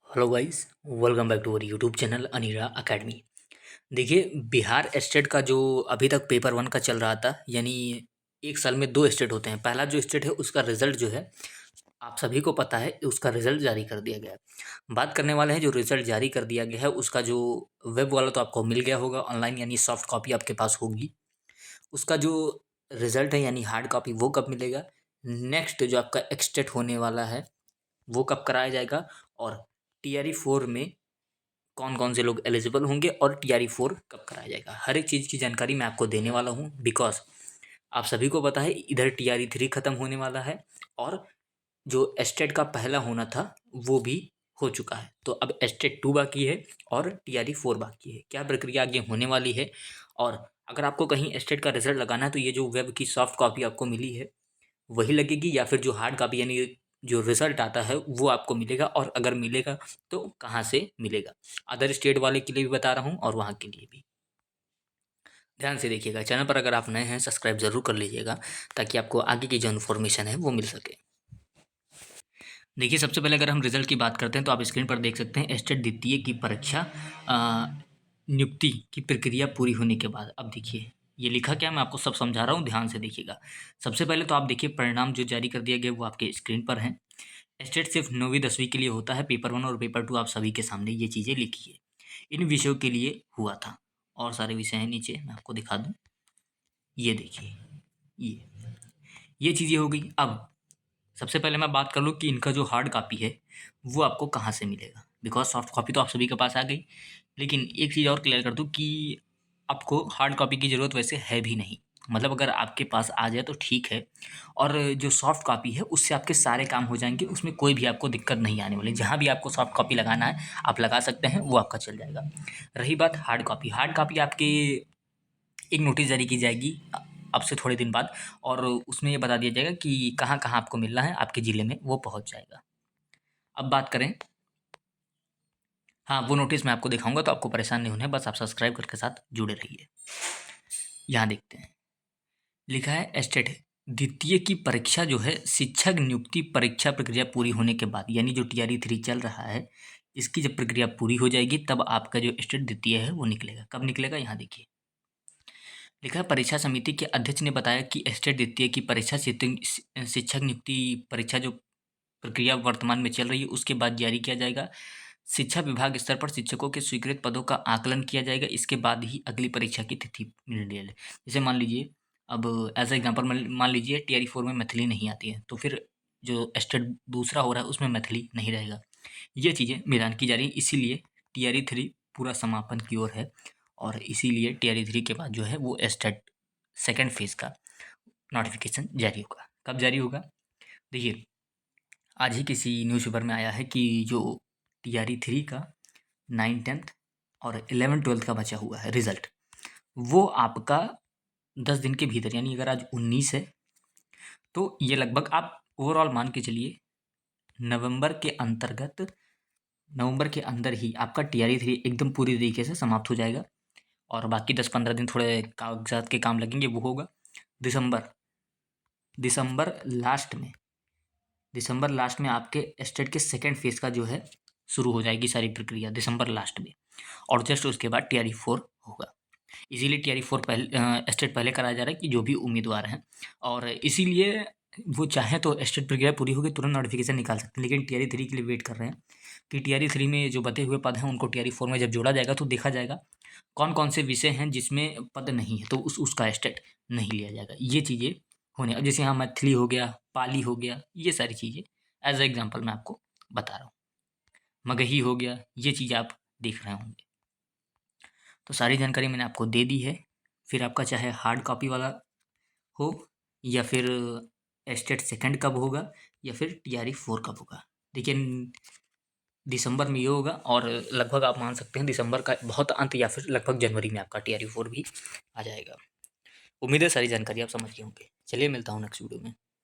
Hello guys, welcome back to our YouTube channel Anira academy. देखिए, Bihar state का जो अभी तक पेपर वन का चल रहा था, यानी एक साल में दो स्टेट होते हैं। पहला जो स्टेट है उसका रिजल्ट जो है आप सभी को पता है, उसका रिजल्ट जारी कर दिया गया है। बात करने वाले हैं जो रिजल्ट जारी कर दिया गया है उसका। जो वेब वाला तो आपको मिल गया होगा ऑनलाइन, यानी सॉफ्ट कॉपी आपके पास होगी। उसका जो रिजल्ट है यानी हार्ड कॉपी वो कब मिलेगा, नेक्स्ट जो आपका एक्सटेट होने वाला है वो कब कराया जाएगा, और टीआरई 4 में कौन कौन से लोग एलिजिबल होंगे और टीआरई 4 कब कराया जाएगा, हर एक चीज़ की जानकारी मैं आपको देने वाला हूँ। बिकॉज आप सभी को पता है इधर टीआरई 3 खत्म होने वाला है और जो एस्टेट का पहला होना था वो भी हो चुका है। तो अब एस्टेट 2 बाकी है और टीआरई 4 बाकी है। क्या प्रक्रिया आगे होने वाली है, और अगर आपको कहीं एस्टेट का रिजल्ट लगाना है तो ये जो वेब की सॉफ्ट कॉपी आपको मिली है वही लगेगी, या फिर जो हार्ड कॉपी यानी जो रिजल्ट आता है वो आपको मिलेगा, और अगर मिलेगा तो कहाँ से मिलेगा। अदर स्टेट वाले के लिए भी बता रहा हूँ और वहाँ के लिए भी। ध्यान से देखिएगा, चैनल पर अगर आप नए हैं सब्सक्राइब जरूर कर लीजिएगा ताकि आपको आगे की जो इन्फॉर्मेशन है वो मिल सके। देखिए, सबसे पहले अगर हम रिजल्ट की बात करते हैं तो आप स्क्रीन पर देख सकते हैं एस्टेट द्वितीय की परीक्षा नियुक्ति की प्रक्रिया पूरी होने के बाद। अब देखिए ये लिखा क्या, मैं आपको सब समझा रहा हूँ, ध्यान से देखिएगा। सबसे पहले तो आप देखिए परिणाम जो जारी कर दिया गया वो आपके स्क्रीन पर है। एस्टेट सिर्फ 9वीं 10वीं के लिए होता है। पेपर वन और पेपर टू आप सभी के सामने ये चीज़ें लिखी है, इन विषयों के लिए हुआ था। और सारे विषय हैं नीचे, मैं आपको दिखा दूँ। ये देखिए, ये चीज़ें हो गई। अब सबसे पहले मैं बात कर लूँ कि इनका जो हार्ड कॉपी है वो आपको कहाँ से मिलेगा। बिकॉज सॉफ्ट कॉपी तो आप सभी के पास आ गई, लेकिन एक चीज़ और क्लियर कर दूँ कि आपको हार्ड कॉपी की ज़रूरत वैसे है भी नहीं। मतलब अगर आपके पास आ जाए तो ठीक है, और जो सॉफ्ट कॉपी है उससे आपके सारे काम हो जाएंगे, उसमें कोई भी आपको दिक्कत नहीं आने वाली। जहाँ भी आपको सॉफ्ट कॉपी लगाना है आप लगा सकते हैं, वो आपका चल जाएगा। रही बात हार्ड कॉपी, हार्ड कॉपी आपकी एक नोटिस जारी की जाएगी अब से थोड़े दिन बाद, और उसमें ये बता दिया जाएगा कि कहाँ-कहाँ आपको मिलना है, आपके ज़िले में वो पहुँच जाएगा। अब बात करें, हाँ, वो नोटिस मैं आपको दिखाऊँगा तो आपको परेशान नहीं होना है, बस आप सब्सक्राइब करके साथ जुड़े रहिए। यहाँ देखते हैं, लिखा है एस्टेट द्वितीय की परीक्षा जो है शिक्षक नियुक्ति परीक्षा प्रक्रिया पूरी होने के बाद, यानी जो टीआरई 3 चल रहा है इसकी जब प्रक्रिया पूरी हो जाएगी तब आपका जो एस्टेट द्वितीय है वो निकलेगा। कब निकलेगा यहाँ देखिए, लिखा है परीक्षा समिति के अध्यक्ष ने बताया कि एस्टेट द्वितीय की परीक्षा शिक्षक नियुक्ति परीक्षा जो प्रक्रिया वर्तमान में चल रही है उसके बाद जारी किया जाएगा। शिक्षा विभाग स्तर पर शिक्षकों के स्वीकृत पदों का आकलन किया जाएगा, इसके बाद ही अगली परीक्षा की तिथि निर्णय ले। जैसे मान लीजिए, अब एज एग्जाम्पल मान लीजिए टीआरई 4 में मैथिली नहीं आती है, तो फिर जो एस्टेट दूसरा हो रहा है उसमें मैथिली नहीं रहेगा। ये चीज़ें मैदान की जा रही है, इसीलिए टीआरई 3 पूरा समापन की ओर है, और इसीलिए टीआरई 3 के बाद जो है वो एस्टेट सेकेंड फेज़ का नोटिफिकेशन जारी होगा। कब जारी होगा? देखिए, आज ही किसी न्यूज़पेपर में आया है कि जो टीआरई 3 का 9th 10th और 11th 12th का बचा हुआ है रिजल्ट, वो आपका 10 दिन के भीतर, यानी अगर आज 19 है तो ये लगभग आप ओवरऑल मान के चलिए नवंबर के अंतर्गत, नवंबर के अंदर ही आपका टीआरई 3 एकदम पूरी तरीके से समाप्त हो जाएगा, और बाकी 10-15 दिन थोड़े कागजात के काम लगेंगे, वो होगा दिसंबर दिसंबर लास्ट में। दिसंबर लास्ट में आपके एस्टेट के सेकेंड फेज़ का जो है शुरू हो जाएगी सारी प्रक्रिया दिसंबर लास्ट में, और जस्ट उसके बाद टीआरई 4 होगा। इसीलिए टीआरई 4 पहले एस्टेट पहले कराया जा रहा है कि जो भी उम्मीदवार हैं, और इसीलिए वो चाहें तो एस्टेट प्रक्रिया पूरी होगी तुरंत नोटिफिकेशन निकाल सकते हैं, लेकिन टीआरई 3 के लिए वेट कर रहे हैं कि टीआरई 3 में जो बचे हुए पद हैं उनको टीआरई 4 में जब जोड़ा जाएगा तो देखा जाएगा कौन कौन से विषय हैं जिसमें पद नहीं है, तो उसका एस्टेट नहीं लिया जाएगा। ये चीज़ें होने, अब जैसे यहाँ मैथिली हो गया, पाली हो गया, ये सारी चीज़ें एज एग्जाम्पल मैं आपको बता रहा हूँ। मगही हो गया, ये चीज़ आप देख रहे होंगे। तो सारी जानकारी मैंने आपको दे दी है। फिर आपका चाहे हार्ड कॉपी वाला हो, या फिर एस्टेट सेकंड कब होगा, या फिर टीआरई 4 कब होगा। देखिए, दिसंबर में ये होगा, और लगभग आप मान सकते हैं दिसंबर का बहुत अंत या फिर लगभग जनवरी में आपका टीआरई 4 भी आ जाएगा। उम्मीद है सारी जानकारी आप समझ गए होंगे। चलिए मिलता हूँ नेक्स्ट वीडियो में।